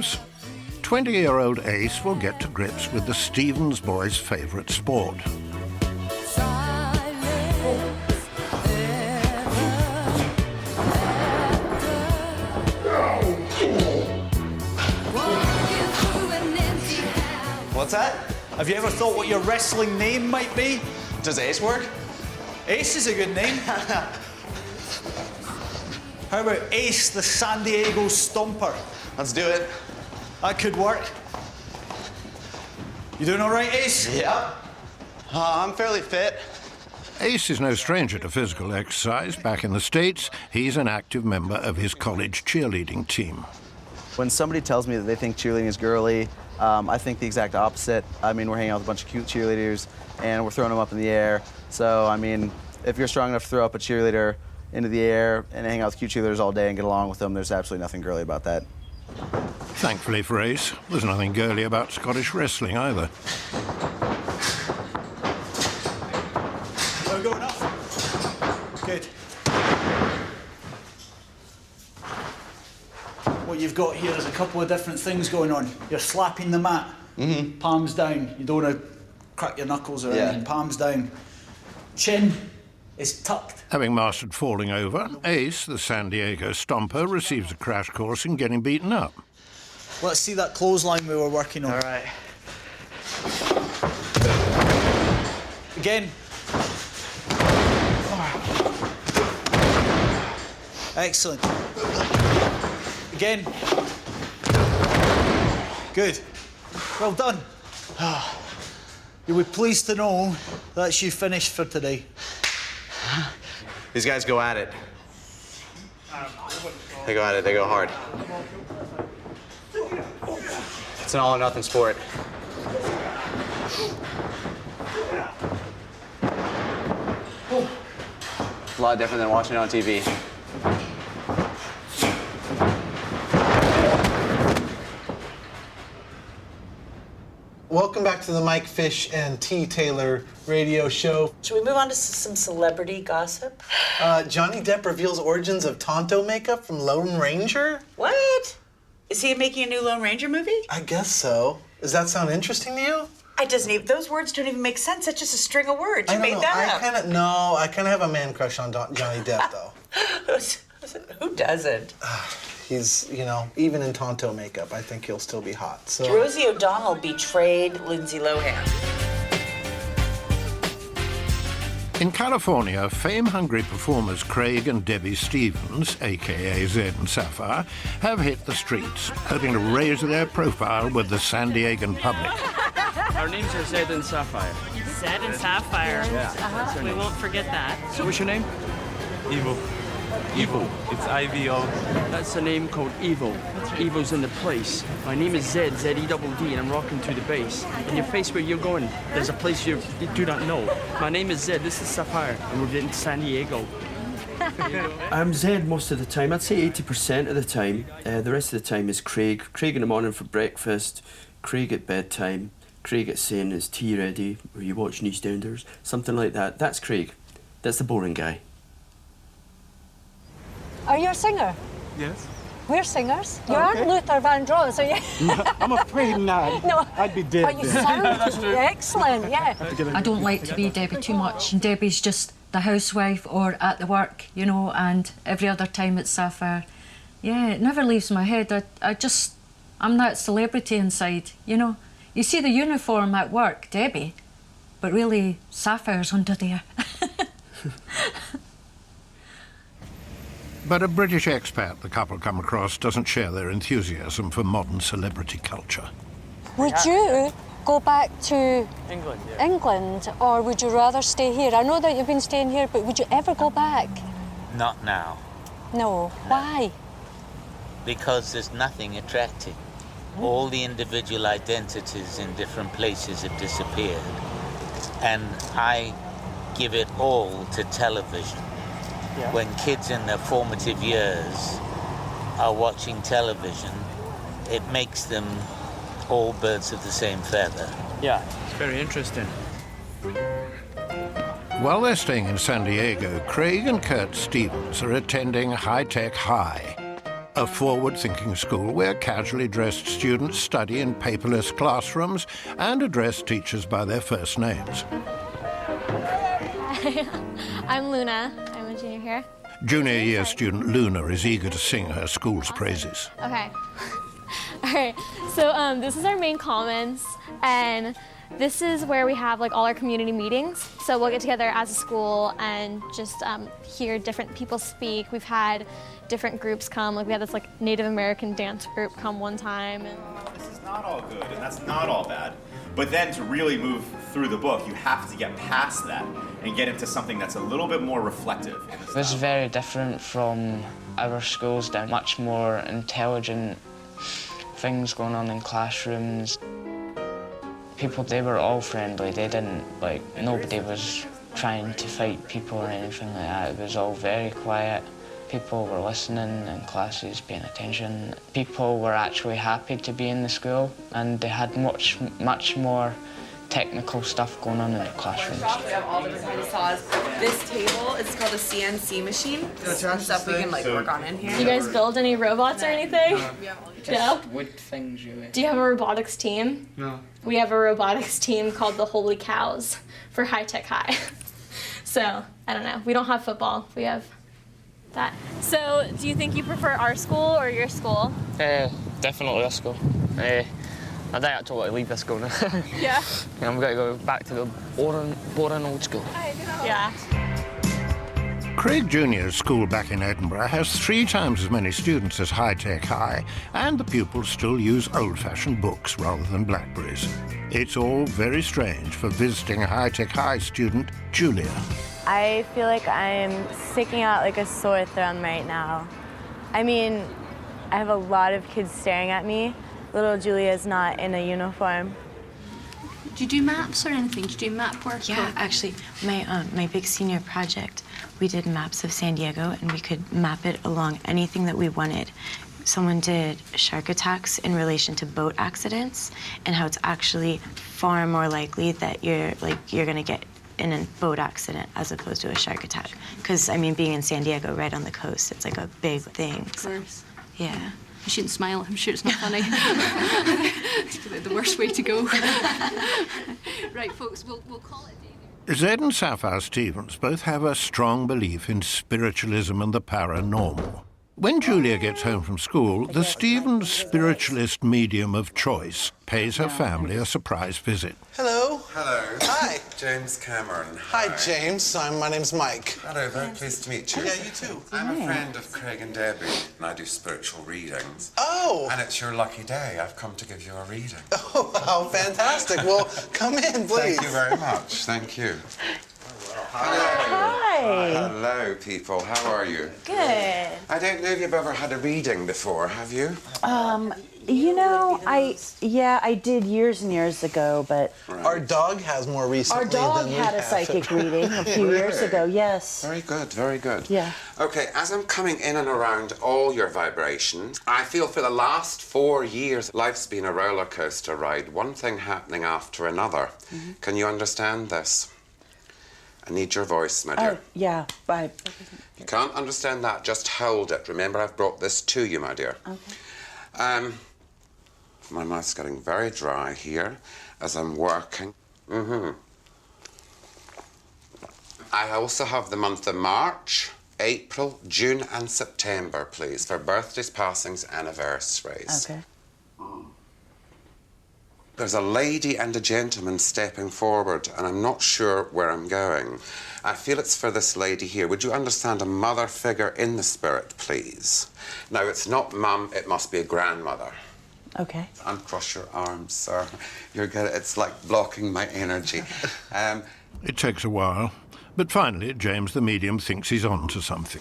Debbz. 20-year-old Ace will get to grips with the Stevens boys' favourite sport. What's that? Have you ever thought what your wrestling name might be? Does Ace work? Ace is a good name. How about Ace the San Diego Stomper? Let's do it. That could work. You doing all right, Ace? Yeah. I'm fairly fit. Ace is no stranger to physical exercise. Back in the States, he's an active member of his college cheerleading team. When somebody tells me that they think cheerleading is girly, I think the exact opposite. I mean, we're hanging out with a bunch of cute cheerleaders, and we're throwing them up in the air. So, I mean, if you're strong enough to throw up a cheerleader into the air and hang out with cute cheerleaders all day and get along with them, there's absolutely nothing girly about that. Thankfully for Ace, there's nothing girly about Scottish wrestling either. Are we going up? Good. What you've got here is a couple of different things going on. You're slapping the mat, palms down. You don't want to crack your knuckles or anything, palms down. Chin is tucked. Having mastered falling over, Ace, the San Diego Stomper, receives a crash course in getting beaten up. Let's see that clothesline we were working on. All right. Again. Excellent. Again. Good. Well done. You'll be pleased to know that's you finished for today. These guys go at it. They go at it, they go hard. It's an all or nothing sport. It's a lot different than watching it on TV. Welcome back to the Mike Fish and T. Taylor radio show. Should we move on to some celebrity gossip? Johnny Depp reveals origins of Tonto makeup from Lone Ranger? What? Is he making a new Lone Ranger movie? I guess so. Does that sound interesting to you? Those words don't even make sense. That's just a string of words. You I made don't know. that I kind of have a man crush on Johnny Depp, though. Who doesn't? He's, even in Tonto makeup, I think he'll still be hot. So. Rosie O'Donnell betrayed Lindsay Lohan. In California, fame-hungry performers Craig and Debbie Stevens, a.k.a. Zed and Saffire, have hit the streets, hoping to raise their profile with the San Diegan public. Our names are Zed and Saffire. Zed and Saffire. Yeah. We won't forget that. So what's your name? Evo. Evo. It's IVO. That's a name called Evo. Evo's in the place. My name is Zed, Z-E-D-D, and I'm rocking to the bass. In your face where you're going, there's a place you do not know. My name is Zed, this is Saffire, and we're in San Diego. I'm Zed most of the time. I'd say 80% of the time. The rest of the time is Craig. Craig in the morning for breakfast, Craig at bedtime, Craig at saying his tea ready, or you watch EastEnders, something like that. That's Craig. That's the boring guy. Are you a singer? Yes. We're singers. You aren't Luther Vandross, are you? No, I'm afraid not. No. I'd be dead. But you sound excellent, yeah. I don't like to be Debbie too much. Debbie's just the housewife or at the work, and every other time it's Saffire. Yeah, it never leaves my head. I'm that celebrity inside, You see the uniform at work, Debbie, but really Sapphire's under there. But a British expat the couple come across doesn't share their enthusiasm for modern celebrity culture. Would you go back to England, or would you rather stay here? I know that you've been staying here, but would you ever go back? Not now. No. Why? Because there's nothing attractive. All the individual identities in different places have disappeared. And I give it all to television. Yeah. When kids in their formative years are watching television, it makes them all birds of the same feather. Yeah, it's very interesting. While they're staying in San Diego, Craig and Kurt Stevens are attending High Tech High. a forward-thinking school where casually dressed students study in paperless classrooms and address teachers by their first names. Hi, I'm Luna. I'm a junior here. Junior year student Luna is eager to sing her school's praises. Okay. All right, so this is our main commons, and this is where we have like all our community meetings. So we'll get together as a school and just hear different people speak. We've had different groups come, like we had this like Native American dance group come one time. And this is not all good, and that's not all bad. But then to really move through the book, you have to get past that and get into something that's a little bit more reflective. It was very different from our schools down, much more intelligent things going on in classrooms. People, they were all friendly. They didn't, like, nobody was trying to fight people or anything like that. It was all very quiet. People were listening in classes, paying attention. People were actually happy to be in the school, and they had much more technical stuff going on in the classrooms. We have all different kinds of saws. This table is called a CNC machine. Some stuff we can like work on in here. Do you guys build any robots or anything? No? Wood things, really. Do you have a robotics team? No. We have a robotics team called the Holy Cows for High Tech High. So, I don't know. We don't have football. We have that. So, do you think you prefer our school or your school? Definitely our school. I think I totally leave this school now. Yeah. I'm going to go back to the boring old school. Yeah. Craig Junior's school back in Edinburgh has 3 times as many students as High Tech High, and the pupils still use old-fashioned books rather than Blackberries. It's all very strange for visiting High Tech High student Julia. I feel like I'm sticking out like a sore thumb right now. I mean, I have a lot of kids staring at me. Little Julia's not in a uniform. Do you do maps or anything? Do you do map work? Yeah, actually, my big senior project, we did maps of San Diego, and we could map it along anything that we wanted. Someone did shark attacks in relation to boat accidents, and how it's actually far more likely that you're gonna get in a boat accident as opposed to a shark attack. Because, I mean, being in San Diego, right on the coast, it's like a big thing. Of course. Yeah. You shouldn't smile. I'm sure it's not funny. It's the worst way to go. Right, folks, we'll call it. Zed and Saffire Stevens both have a strong belief in spiritualism and the paranormal. When Julia gets home from school, the Stevens spiritualist medium of choice pays her family a surprise visit. Hello. Hello. Hi. James Cameron. Hi, James. My name's Mike. Hello, very pleased to meet you. Yeah, you too. I'm a friend of Craig and Debbie, and I do spiritual readings. Oh. And it's your lucky day. I've come to give you a reading. Oh, how fantastic. Well, come in, please. Thank you very much. Thank you. Hi. Hello, people. How are you? Good. I don't know if you've ever had a reading before, have you? You know, I did years and years ago, but... Right. Our dog has more recently. Our dog than had we a have. psychic reading a few years ago, yes. Very good, very good. Yeah. Okay, as I'm coming in and around all your vibrations, I feel for the last 4 years, life's been a roller coaster ride, one thing happening after another. Mm-hmm. Can you understand this? I need your voice, my dear. Oh, yeah, right. You can't understand that, just hold it. Remember, I've brought this to you, my dear. Okay. My mouth's getting very dry here as I'm working. I also have the month of March, April, June and September, please, for birthdays, passings, anniversaries. Okay. There's a lady and a gentleman stepping forward, and I'm not sure where I'm going. I feel it's for this lady here. Would you understand a mother figure in the spirit, please? Now, it's not mum, it must be a grandmother. Okay. Uncross your arms, sir. You're good. It's like blocking my energy. It takes a while, but finally James the medium thinks he's on to something.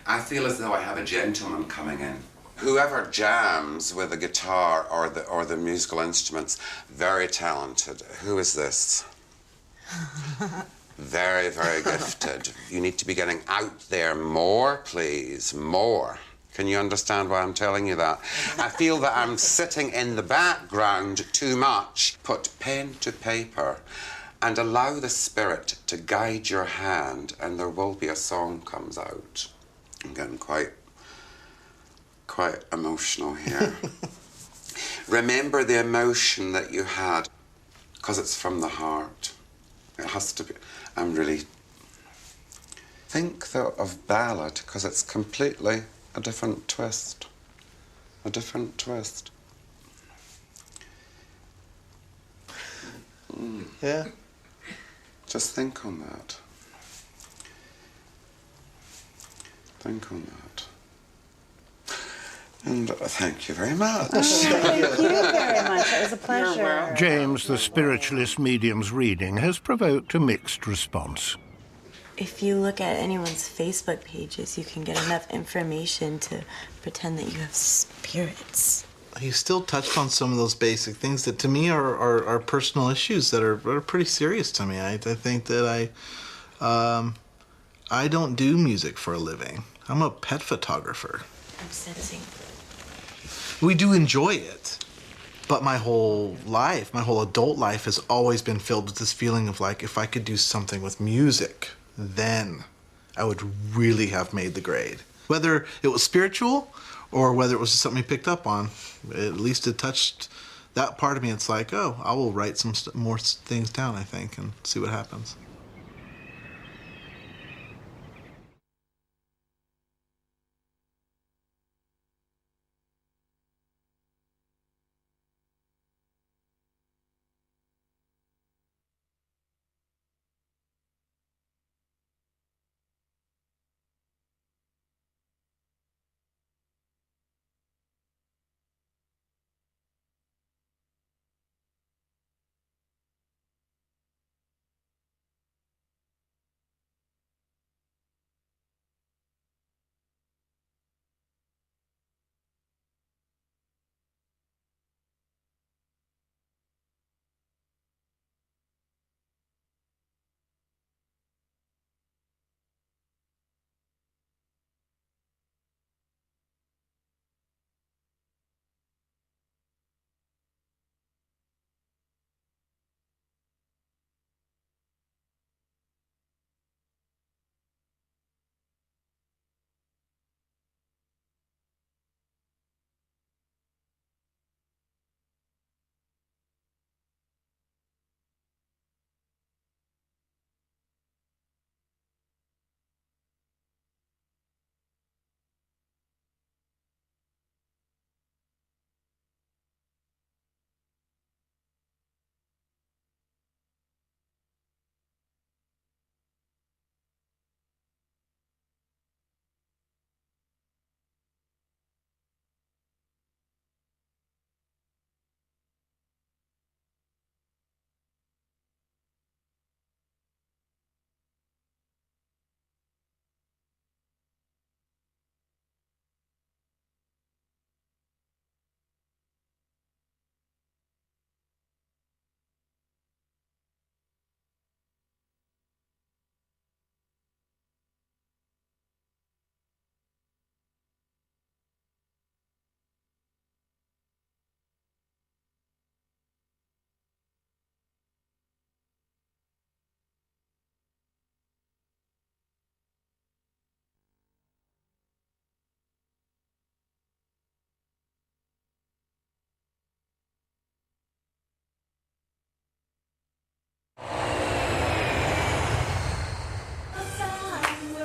I feel as though I have a gentleman coming in. Whoever jams with the guitar or the musical instruments, very talented. Who is this? Very, very gifted. You need to be getting out there more, please, more. Can you understand why I'm telling you that? I feel that I'm sitting in the background too much. Put pen to paper and allow the spirit to guide your hand, and there will be a song comes out. I'm getting quite quite emotional here. Remember the emotion that you had, because it's from the heart. It has to be. I'm really... Think, though, of ballad, because it's completely a different twist. A different twist. Yeah. Just think on that. Think on that. And thank you very much. Thank you very much. It was a pleasure. James, the spiritualist medium's reading has provoked a mixed response. If you look at anyone's Facebook pages, you can get enough information to pretend that you have spirits. He still touched on some of those basic things that to me are personal issues that are pretty serious to me. I think that I don't do music for a living. I'm a pet photographer. I'm sensing. We do enjoy it, but my whole life, my whole adult life has always been filled with this feeling of like, if I could do something with music, then I would really have made the grade. Whether it was spiritual or whether it was just something he picked up on, at least it touched that part of me. It's like, oh, I will write some more things down, I think, and see what happens.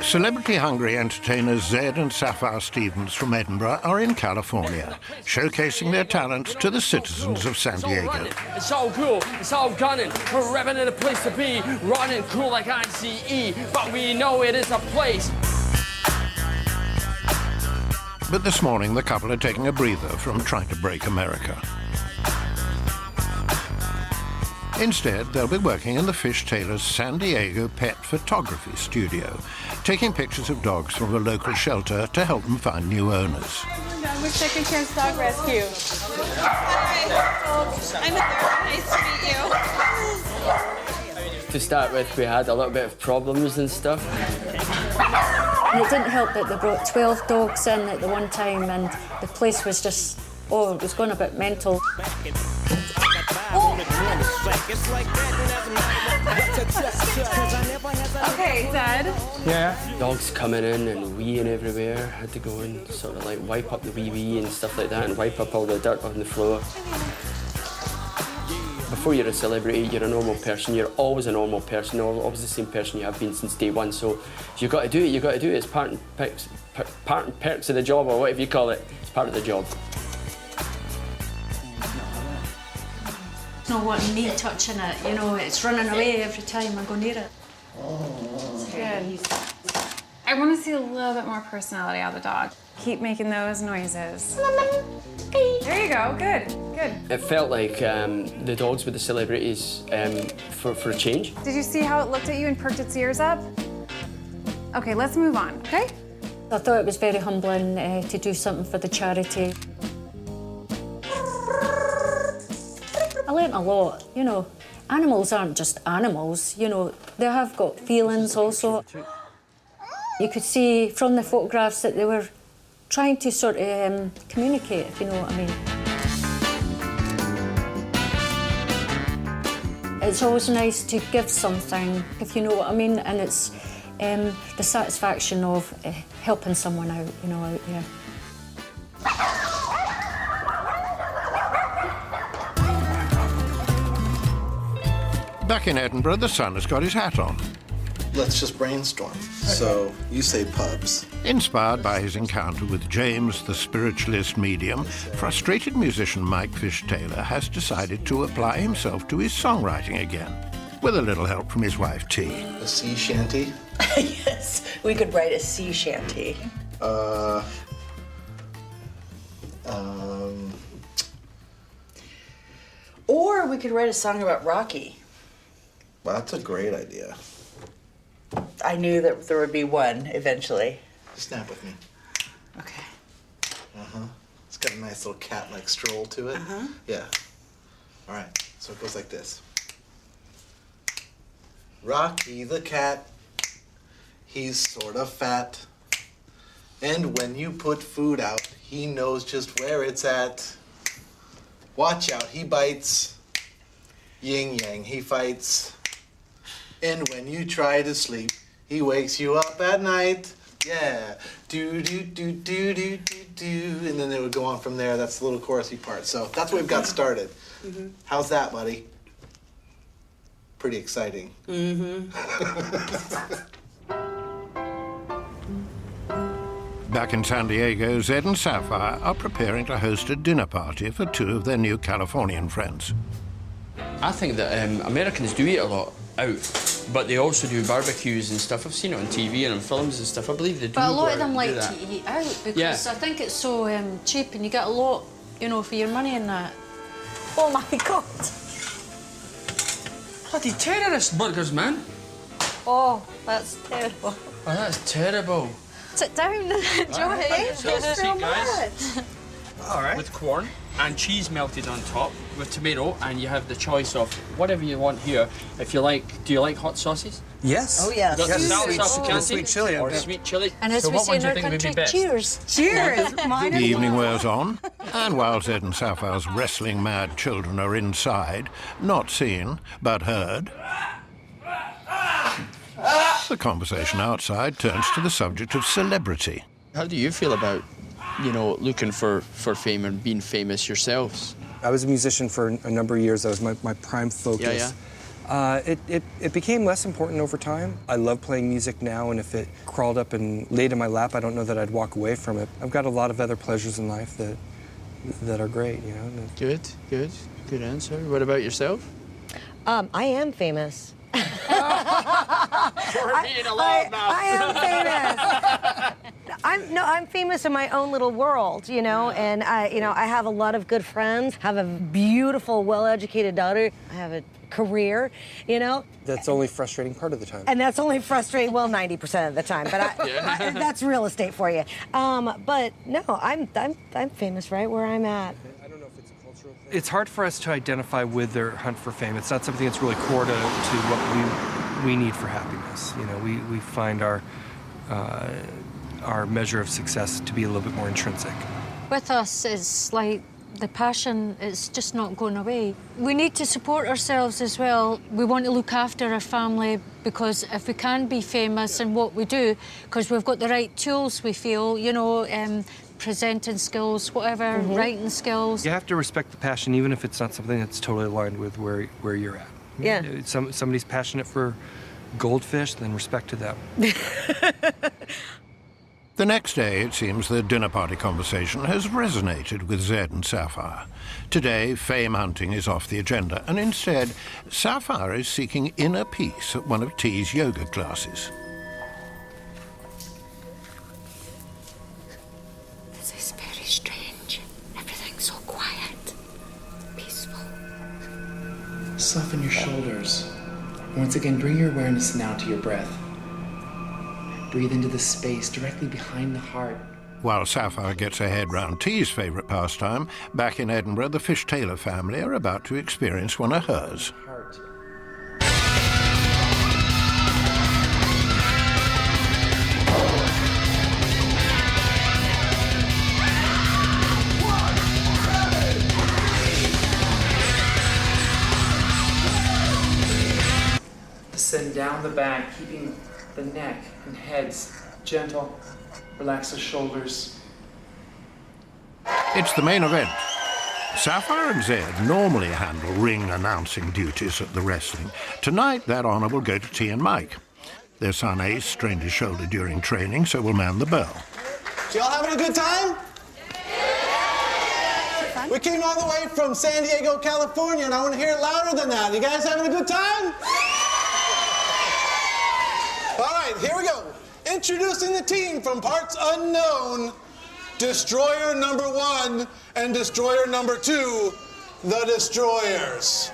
Celebrity-hungry entertainers Zed and Saffire Stevens from Edinburgh are in California, showcasing their talents to the citizens of San Diego. It's all cool, it's all gunning, we're repping in a place to be, running cool like ICE, but we know it is a place. But this morning, the couple are taking a breather from trying to break America. Instead, they'll be working in the fish tailor's San Diego pet photography studio, taking pictures of dogs from a local shelter to help them find new owners. We're Second Chance Dog Rescue. Hi. I'm Heather. Nice to meet you. To start with, we had a little bit of problems and stuff. And it didn't help that they brought 12 dogs in at the one time, and the place was just, it was going a bit mental. Oh. Okay, Dad. Yeah. Dogs coming in and weeing everywhere. Had to go and sort of like wipe up the wee and stuff like that and wipe up all the dirt on the floor. Before you're a celebrity, you're a normal person. You're always a normal person, always the same person you have been since day one. So you've got to do it, you've got to do it. It's part and perks of the job, or whatever you call it. It's part of the job. It's not wanting me touching it, you know, it's running away every time I go near it. Good. I want to see a little bit more personality out of the dog. Keep making those noises. There you go. Good. Good. It felt like the dogs with the celebrities for a change. Did you see how it looked at you and perked its ears up? Okay, let's move on, okay? I thought it was very humbling to do something for the charity. I learnt a lot, you know. Animals aren't just animals, you know. They have got feelings also. You could see from the photographs that they were trying to sort of communicate, if you know what I mean. It's always nice to give something, if you know what I mean, and it's the satisfaction of helping someone out, you know, out there. Back in Edinburgh, the son has got his hat on. Let's just brainstorm. So, you say pubs. Inspired by his encounter with James, the spiritualist medium, frustrated musician Mike Fish-Taylor has decided to apply himself to his songwriting again, with a little help from his wife, T. A sea shanty? Yes, we could write a sea shanty. Or we could write a song about Rocky. Well, that's a great idea. I knew that there would be one eventually. Snap with me. Okay. It's got a nice little cat-like stroll to it. Yeah. All right. So it goes like this. Rocky the cat, he's sort of fat. And when you put food out, he knows just where it's at. Watch out, he bites. Yin-yang, he fights. And when you try to sleep, he wakes you up at night. Yeah. Do-do-do-do-do-do-do. And then it would go on from there. That's the little chorusy part. So that's what we've got started. How's that, buddy? Pretty exciting. Back in San Diego, Zed and Saffire are preparing to host a dinner party for two of their new Californian friends. I think that Americans do eat a lot out, but they also do barbecues and stuff. I've seen it on TV and on films and stuff. I believe they do. But a lot of them do like that. to eat out because I think it's so cheap and you get a lot, you know, for your money in that. Oh my God. Bloody terrorist burgers, man. Oh, that's terrible. Oh, that's terrible. Sit down and enjoy it. So guys. All right. With corn and cheese melted on top with tomato, and you have the choice of whatever you want here. If you like, do you like hot sauces? Yes. Oh, yes. Got the salsa picante sweet chili. or sweet chili. And as so we what say one in do you our think would be country, best? cheers. Cheers. Mine The as evening well. wears on, and while Zed and Sapphire's wrestling-mad children are inside, not seen, but heard, the conversation outside turns to the subject of celebrity. How do you feel about, you know, looking for fame and being famous yourselves? I was a musician for a number of years. That was my prime focus. It became less important over time. I love playing music now, and if it crawled up and laid in my lap, I don't know that I'd walk away from it. I've got a lot of other pleasures in life that are great, you know. Good answer. What about yourself? I am famous. For being a loudmouth. I am famous. I'm famous in my own little world, you know, and I have a lot of good friends, have a beautiful, well-educated daughter, I have a career, you know. That's only frustrating part of the time. And that's only frustrating, well, 90% of the time, but that's real estate for you. But no, I'm famous right where I'm at. It's hard for us to identify with their hunt for fame. It's not something that's really core to what we need for happiness. You know, we find our measure of success to be a little bit more intrinsic. With us, it's like The passion is just not going away. We need to support ourselves as well. We want to look after our family, because if we can be famous in what we do, because we've got the right tools, we feel, you know, presenting skills, whatever, writing skills. You have to respect the passion, even if it's not something that's totally aligned with where you're at. Yeah. Somebody's passionate for goldfish, then respect to them. The next day, it seems the dinner party conversation has resonated with Zed and Saffire. Today, fame hunting is off the agenda, and instead, Saffire is seeking inner peace at one of T's yoga classes. This is very strange. Everything's so quiet, peaceful. Soften your shoulders. Once again, bring your awareness now to your breath. Breathe into the space directly behind the heart. While Saffire gets her head round T's favourite pastime, back in Edinburgh, the Fish-Taylor family are about to experience one of hers. Send down the back, keeping the neck and heads gentle. Relax the shoulders. It's the main event. Saffire and Zed normally handle ring announcing duties at the wrestling. Tonight, that honour will go to T and Mike. Their son Ace strained his shoulder during training, so will man the bell. Y'all having a good time? We came all the way from San Diego, California, and I want to hear it louder than that. You guys having a good time? All right, here we go. Introducing the team from parts unknown, Destroyer number 1 and Destroyer number 2, the Destroyers.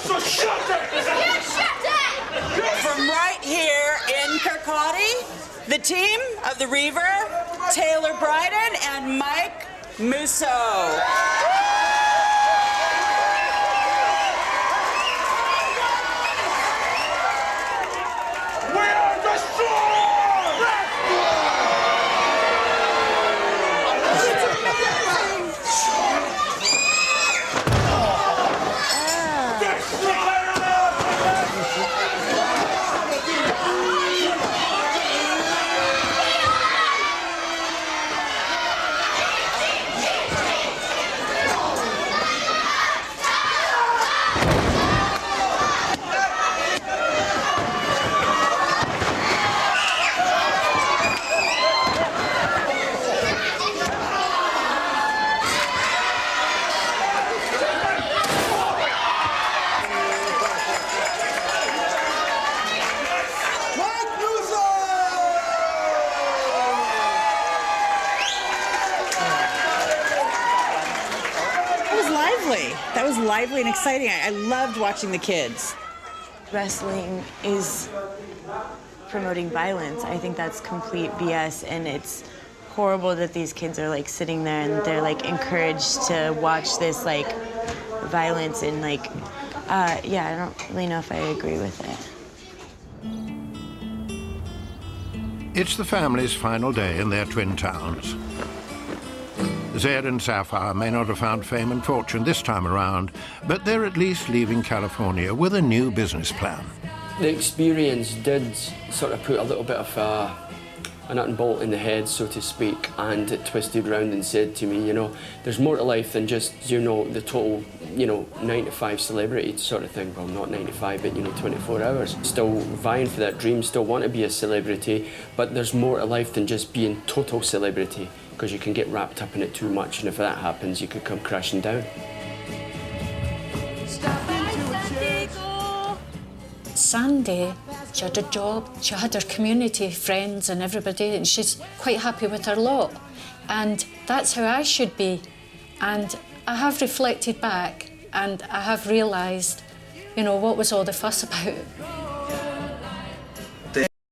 So shut it! You shut it! From right here in Kirkcaldy, the team of the Reaver, Taylor Bryden and Mike Musso. We are destroyed! That was lively and exciting. I loved watching the kids. Wrestling is promoting violence. I think that's complete BS, and it's horrible that these kids are like sitting there and they're like encouraged to watch this like violence and like, yeah, I don't really know if I agree with it. It's the family's final day in their twin towns. Zed and Saffire may not have found fame and fortune this time around, but they're at least leaving California with a new business plan. The experience did sort of put a little bit of a nut and bolt in the head, so to speak, and it twisted round and said to me, you know, there's more to life than just, you know, the total, you know, 9 to 5 celebrity sort of thing. Well, not 9 to 5, but, you know, 24 hours. Still vying for that dream, still want to be a celebrity, but there's more to life than just being total celebrity, because you can get wrapped up in it too much, and if that happens, you could come crashing down. Sandy, she had a job, she had her community, friends and everybody, and she's quite happy with her lot. And that's how I should be. And I have reflected back and I have realised, you know, what was all the fuss about?